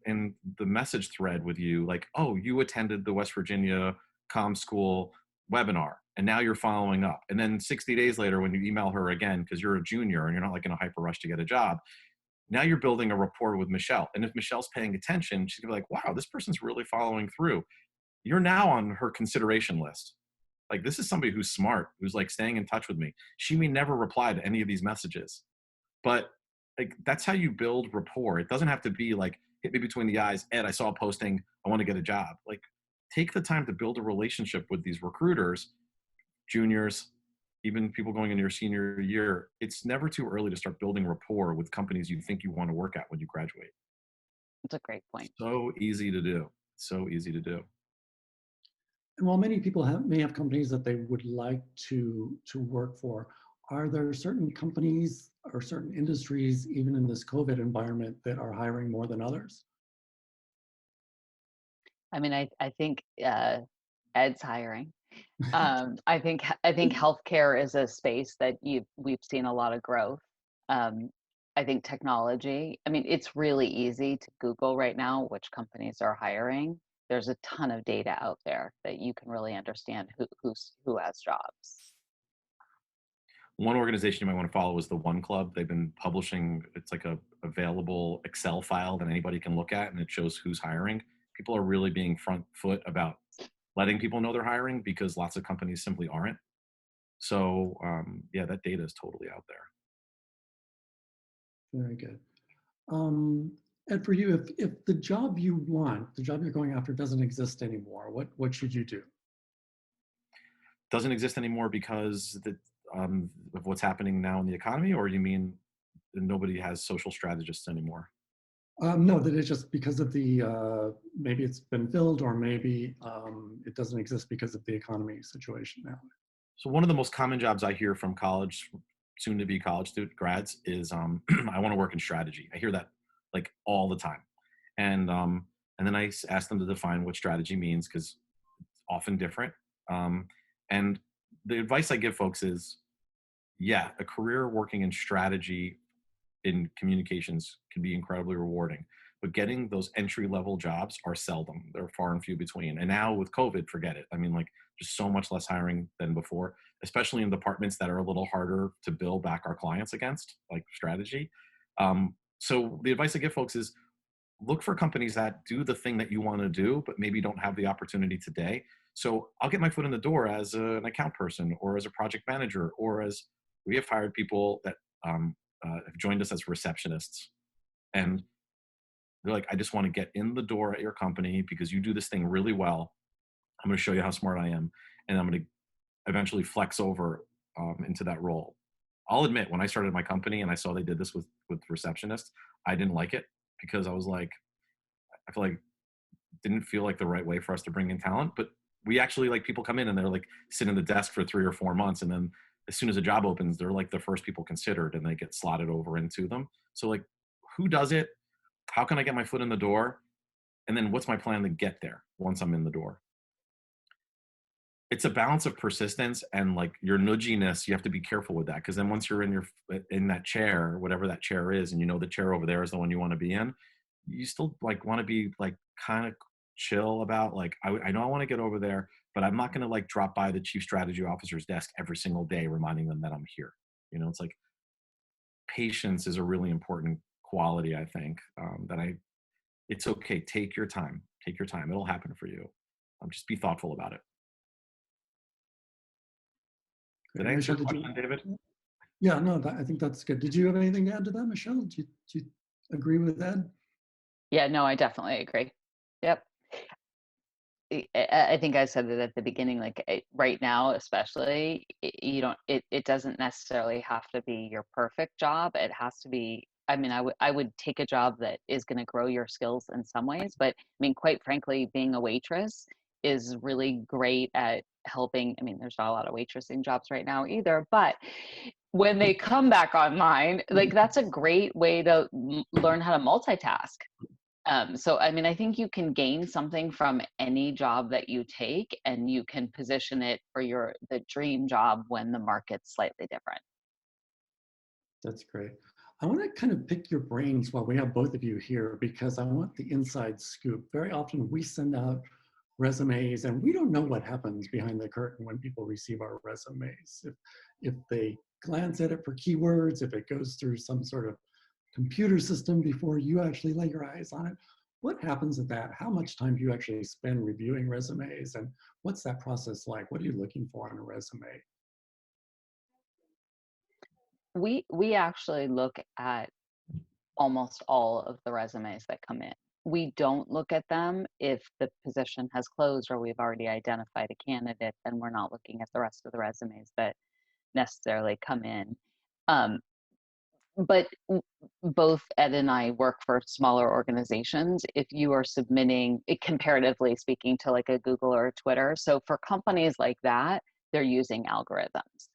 the message thread with you, like, oh, you attended the West Virginia Comm School webinar, and now you're following up. And then 60 days later, when you email her again, because you're a junior and you're not like in a hyper rush to get a job, now you're building a rapport with Michelle. And if Michelle's paying attention, she's gonna be like, wow, this person's really following through. You're now on her consideration list. Like, this is somebody who's smart, who's like staying in touch with me. She may never reply to any of these messages, but like, that's how you build rapport. It doesn't have to be like hit me between the eyes. Ed, I saw a posting. I want to get a job. Like, take the time to build a relationship with these recruiters, juniors, even people going into your senior year. It's never too early to start building rapport with companies you think you want to work at when you graduate. It's a great point. So easy to do. So easy to do. And while many people may have companies that they would like to work for, are there certain companies or certain industries, even in this COVID environment, that are hiring more than others? I mean, I think Ed's hiring. I think healthcare is a space that we've seen a lot of growth. Um, I think technology. I mean, it's really easy to Google right now which companies are hiring. There's a ton of data out there that you can really understand who has jobs. One organization you might want to follow is the One Club. They've been publishing, it's like a available Excel file that anybody can look at, and it shows who's hiring. People are really being front foot about letting people know they're hiring because lots of companies simply aren't. So yeah, that data is totally out there. Very good. And for you, if the job you want, the job you're going after doesn't exist anymore, what should you do? Doesn't exist anymore because of what's happening now in the economy, or you mean that nobody has social strategists anymore? No, that it's just because of the, maybe it's been filled, or maybe it doesn't exist because of the economy situation now. So one of the most common jobs I hear from college, soon to be college student grads is I want to work in strategy. I hear that like all the time. And then I ask them to define what strategy means because it's often different. Um, and the advice I give folks is, yeah, a career working in strategy in communications can be incredibly rewarding. But getting those entry level jobs are seldom. They're far and few between. And now with COVID, forget it. I mean, like, just so much less hiring than before, especially in departments that are a little harder to bill back our clients against, like strategy. So the advice I give folks is look for companies that do the thing that you want to do, but maybe don't have the opportunity today. So I'll get my foot in the door as an account person or as a project manager, or as we have hired people that have joined us as receptionists. And they're like, I just want to get in the door at your company because you do this thing really well. I'm going to show you how smart I am. And I'm going to eventually flex over into that role. I'll admit, when I started my company and I saw they did this with receptionists, I didn't like it because I was like, I feel like it didn't feel like the right way for us to bring in talent. But we actually, like, people come in and they're like sit in the desk for 3 or 4 months. And then as soon as a job opens, they're like the first people considered and they get slotted over into them. So, like, who does it? How can I get my foot in the door? And then what's my plan to get there once I'm in the door? It's a balance of persistence and like your nudginess. You have to be careful with that because then once you're in that chair, whatever that chair is, and you know the chair over there is the one you want to be in, you still like want to be like kind of chill about like I know I want to get over there, but I'm not going to like drop by the chief strategy officer's desk every single day reminding them that I'm here. You know, it's like patience is a really important quality. I think it's okay. Take your time. Take your time. It'll happen for you. Just be thoughtful about it. Did I answer Michelle, your question, David? yeah, no, I think that's good. Did you have anything to add to that, Michelle? Do you agree with Ed? Yeah, no, I definitely agree. Yep. I think I said it at the beginning, like right now, especially, you don't, it doesn't necessarily have to be your perfect job. It has to be, I mean, I would take a job that is going to grow your skills in some ways, but I mean, quite frankly, being a waitress is really great at helping. I mean, there's not a lot of waitressing jobs right now either, but when they come back online, like that's a great way to learn how to multitask. So, I mean, I think you can gain something from any job that you take, and you can position it for the dream job when the market's slightly different. That's great. I want to kind of pick your brains while we have both of you here because I want the inside scoop. Very often we send out resumes and we don't know what happens behind the curtain when people receive our resumes. If they glance at it for keywords, if it goes through some sort of computer system before you actually lay your eyes on it, what happens at that? How much time do you actually spend reviewing resumes, and what's that process like? What are you looking for on a resume? We actually look at almost all of the resumes that come in. we don't look at them if the position has closed or we've already identified a candidate, then we're not looking at the rest of the resumes that necessarily come in. Um, but both Ed and I work for smaller organizations. If you are submitting it, comparatively speaking, to like a Google or a Twitter, so for companies like that, they're using algorithms.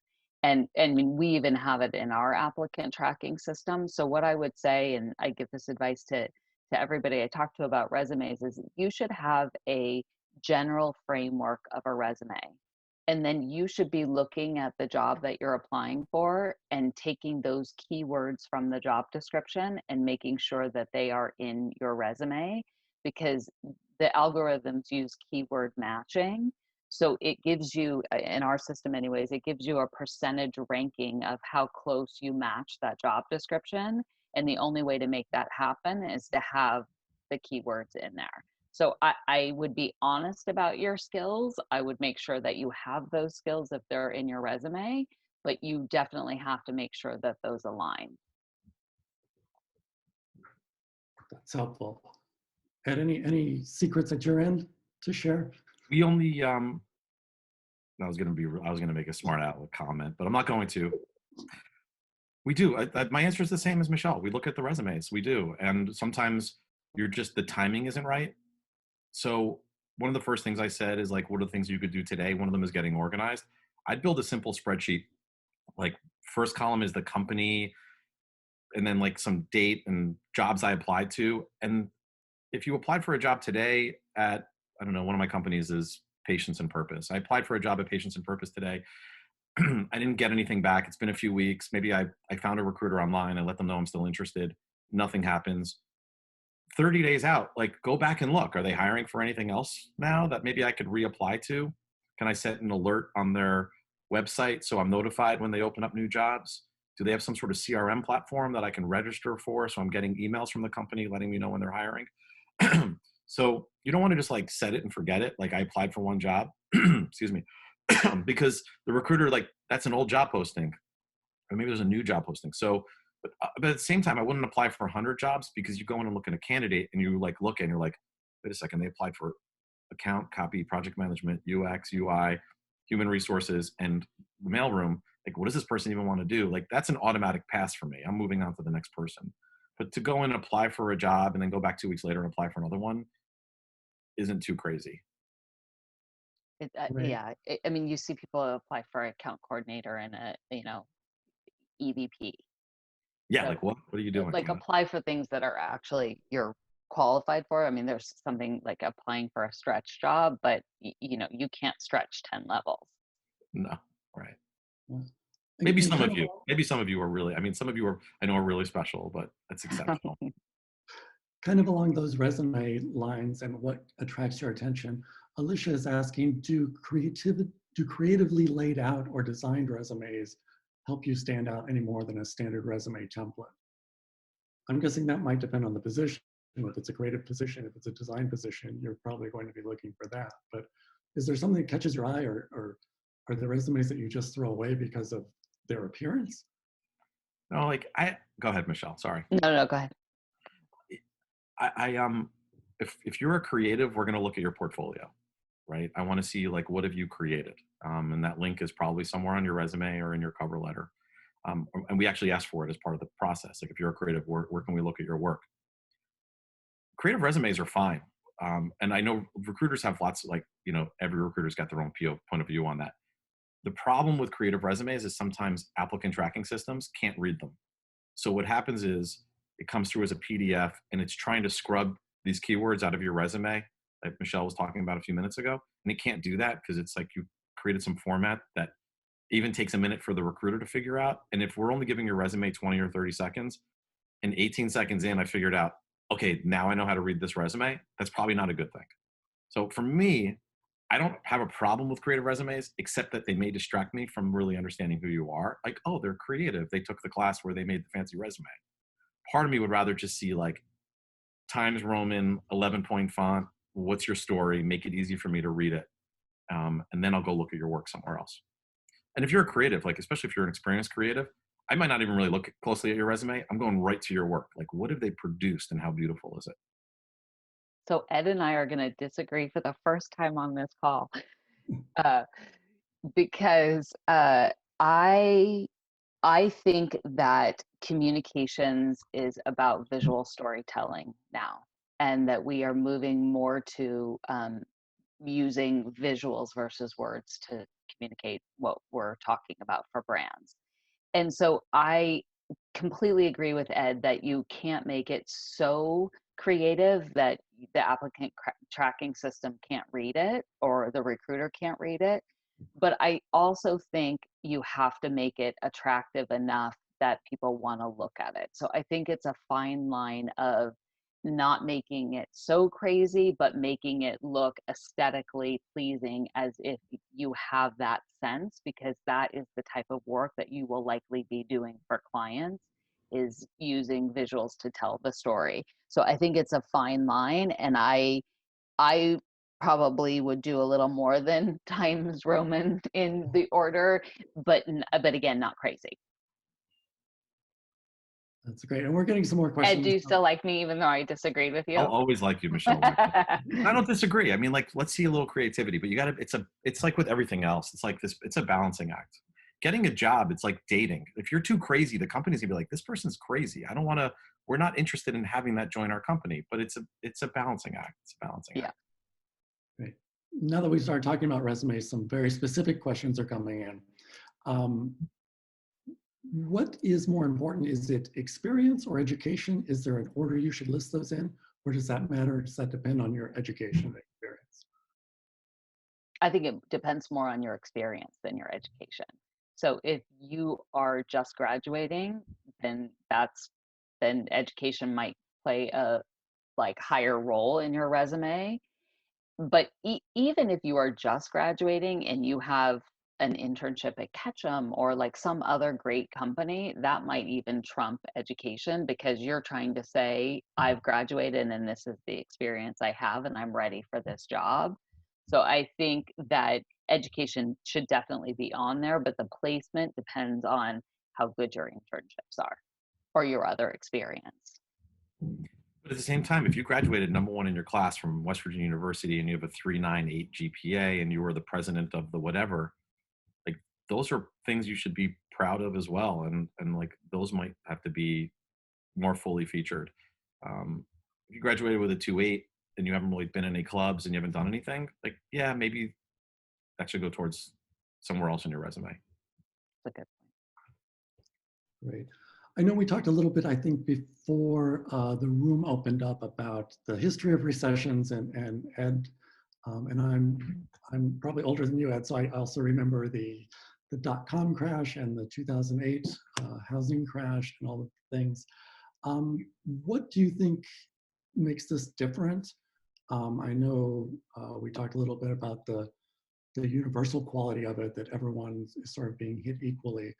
And I mean, we even have it in our applicant tracking system. So what I would say, and I give this advice to everybody I talk to about resumes, is you should have a general framework of a resume. And then you should be looking at the job that you're applying for and taking those keywords from the job description and making sure that they are in your resume, because the algorithms use keyword matching. So it gives you, in our system anyways, it gives you a percentage ranking of how close you match that job description. And the only way to make that happen is to have the keywords in there. So I would be honest about your skills. I would make sure that you have those skills if they're in your resume, but you definitely have to make sure that those align. That's helpful. Ed, any secrets at your end to share? We only, I was gonna make a smart aleck comment, but I'm not going to. We do. My answer is the same as Michelle. We look at the resumes. We do, and sometimes the timing isn't right. So one of the first things I said is like, what are the things you could do today? One of them is getting organized. I'd build a simple spreadsheet. Like, first column is the company, and then like some date and jobs I applied to. And if you applied for a job today at, I don't know, one of my companies is Patience and Purpose. I applied for a job at Patience and Purpose today. I didn't get anything back. It's been a few weeks. Maybe I found a recruiter online. I let them know I'm still interested. Nothing happens. 30 days out, like, go back and look. Are they hiring for anything else now that maybe I could reapply to? Can I set an alert on their website so I'm notified when they open up new jobs? Do they have some sort of CRM platform that I can register for so I'm getting emails from the company letting me know when they're hiring? So you don't want to just like set it and forget it. Like, I applied for one job, excuse me, because the recruiter, like, that's an old job posting, or maybe there's a new job posting. So, but at the same time, I wouldn't apply for 100 jobs, because you go in and look at a candidate and you like look and you're like, wait a second, they applied for account, copy, project management, UX, UI, human resources, and the mailroom. Like, what does this person even want to do? Like, that's an automatic pass for me. I'm moving on to the next person. But to go in and apply for a job and then go back 2 weeks later and apply for another one isn't too crazy. Right. Yeah, I mean, you see people apply for account coordinator and a, EVP. Yeah, So like, what are you doing? like apply for things that are actually you're qualified for. I mean, there's something like applying for a stretch job, but you can't stretch 10 levels. No, right. Well, Maybe and some kind of you. Maybe some of you are really. I mean, some of you I know are really special, but that's exceptional. kind of along those resume lines and what attracts your attention, Alicia is asking, do creatively laid out or designed resumes help you stand out any more than a standard resume template? I'm guessing that might depend on the position. If it's a creative position, if it's a design position, you're probably going to be looking for that. But is there something that catches your eye, or are there resumes that you just throw away because of their appearance? No, like, go ahead, Michelle. Sorry. No, go ahead. If you're a creative, we're going to look at your portfolio, right? I want to see, like, what have you created? And that link is probably somewhere on your resume or in your cover letter. And we actually ask for it as part of the process. Like, if you're a creative, where can we look at your work? Creative resumes are fine. And I know recruiters have lots of, like, every recruiter's got their own point of view on that. The problem with creative resumes is sometimes applicant tracking systems can't read them. So what happens is it comes through as a PDF and it's trying to scrub these keywords out of your resume, like Michelle was talking about a few minutes ago. And it can't do that because it's like you created some format that even takes a minute for the recruiter to figure out. And if we're only giving your resume 20 or 30 seconds, and 18 seconds in, I figured out, okay, now I know how to read this resume, that's probably not a good thing. So for me, I don't have a problem with creative resumes, except that they may distract me from really understanding who you are. Like, oh, they're creative. They took the class where they made the fancy resume. Part of me would rather just see, like, Times Roman, 11-point font. What's your story? Make it easy for me to read it. And then I'll go look at your work somewhere else. And if you're a creative, like, especially if you're an experienced creative, I might not even really look closely at your resume. I'm going right to your work. Like, what have they produced and how beautiful is it? So Ed and I are going to disagree for the first time on this call, uh, because I think that communications is about visual storytelling now, and that we are moving more to using visuals versus words to communicate what we're talking about for brands. And so I completely agree with Ed that you can't make it so creative that the applicant tracking system can't read it or the recruiter can't read it. But I also think you have to make it attractive enough that people want to look at it. So I think it's a fine line of not making it so crazy, but making it look aesthetically pleasing as if you have that sense, because that is the type of work that you will likely be doing for clients, is using visuals to tell the story. So I think it's a fine line, and I probably would do a little more than Times Roman in the order, but again, not crazy. That's great. And we're getting some more Ed, do questions. you still like me even though I disagreed with I'll you? always like you, Michelle. I don't disagree. I mean, like, let's see a little creativity, but you got to, it's like with everything else. It's like this, it's a balancing act. Getting a job, it's like dating. If you're too crazy, the company's gonna be like, this person's crazy. I don't want to, we're not interested in having that join our company, but it's a balancing act. It's a balancing Yeah. act. Great. Now that we start talking about resumes, some very specific questions are coming in. What is more important? Is it experience or education? Is there an order you should list those in? Or does that matter? Does that depend on your education and experience? I think it depends more on your experience than your education. So if you are just graduating, then education might play a like higher role in your resume. But even if you are just graduating and you have an internship at Ketchum or like some other great company, that might even trump education, because you're trying to say, I've graduated and this is the experience I have and I'm ready for this job. So I think that education should definitely be on there, but the placement depends on how good your internships are or your other experience. But at the same time, if you graduated #1 in your class from West Virginia University and you have a 3.98 GPA and you were the president of the whatever, like, those are things you should be proud of as well. And like, those might have to be more fully featured. If you graduated with a 2.8 and you haven't really been in any clubs and you haven't done anything, like, yeah, maybe that should go towards somewhere else in your resume. That's a good point. Great. I know we talked a little bit, I think, before the room opened up about the history of recessions, and Ed, and I'm probably older than you, Ed, so I also remember the dot-com crash and the 2008 housing crash and all the things. What do you think makes this different? I know we talked a little bit about the universal quality of it, that everyone is sort of being hit equally.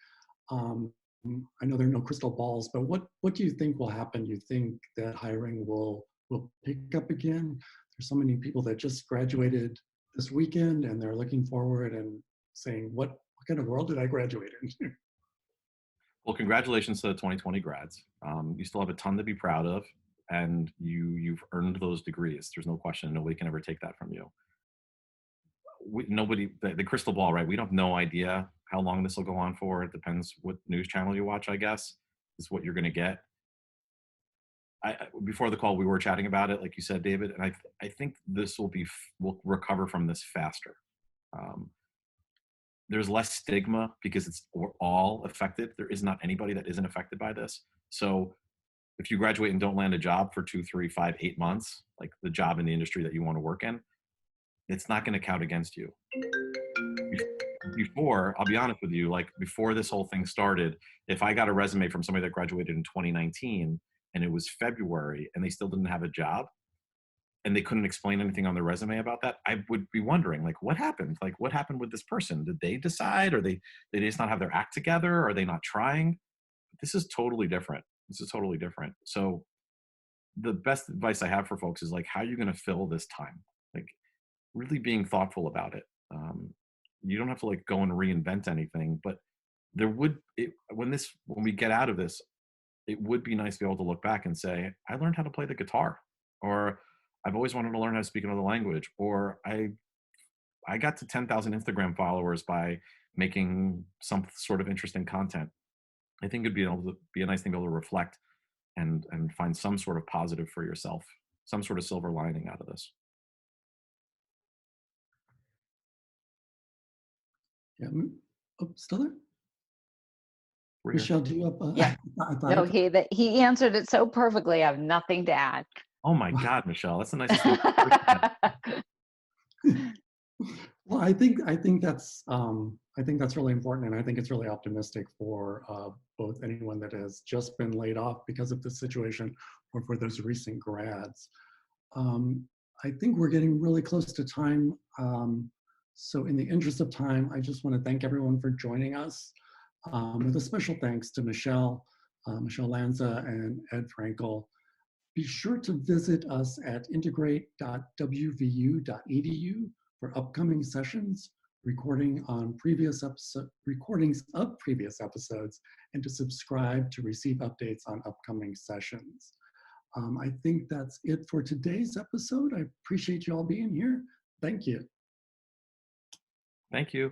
I know there are no crystal balls, but what do you think will happen? Do you think that hiring will pick up again? There's so many people that just graduated this weekend and they're looking forward and saying, what kind of world did I graduate into? Well, congratulations to the 2020 grads. You still have a ton to be proud of, and you've earned those degrees. There's no question. Nobody can ever take that from you. Nobody, the crystal ball, right? We don't have no idea how long this will go on for. It depends what news channel you watch, I guess, is what you're going to get. Before the call, we were chatting about it, like you said, David, and I think this we'll recover from this faster. There's less stigma because we're all affected. There is not anybody that isn't affected by this. So if you graduate and don't land a job for 2, 3, 5, 8 months, like the job in the industry that you want to work in, it's not going to count against you. Before, I'll be honest with you, like before this whole thing started, if I got a resume from somebody that graduated in 2019 and it was February and they still didn't have a job and they couldn't explain anything on their resume about that, I would be wondering, like, what happened? Like, what happened with this person? Did they decide, or they just not have their act together? Are they not trying? This is totally different. This is totally different. So the best advice I have for folks is like, how are you going to fill this time? Like, really being thoughtful about it. You don't have to like go and reinvent anything, but when we get out of this, it would be nice to be able to look back and say, I learned how to play the guitar, or I've always wanted to learn how to speak another language, or I got to 10,000 Instagram followers by making some sort of interesting content. I think it'd be able to be a nice thing to be able to reflect and find some sort of positive for yourself, some sort of silver lining out of this. Yeah. Oh, still there? We're here. Michelle, do you have? Yeah. I thought No, I- he answered it so perfectly. I have nothing to add. Oh my God, Michelle, that's the nicest thing I've ever said. Well, I think that's really important, and I think it's really optimistic for both anyone that has just been laid off because of the situation, or for those recent grads. Um, I think we're getting really close to time. So in the interest of time, I just want to thank everyone for joining us, with a special thanks to Michelle Lanza and Ed Frankel. Be sure to visit us at integrate.wvu.edu for upcoming sessions, recordings of previous episodes, and to subscribe to receive updates on upcoming sessions. I think that's it for today's episode. I appreciate you all being here. Thank you. Thank you.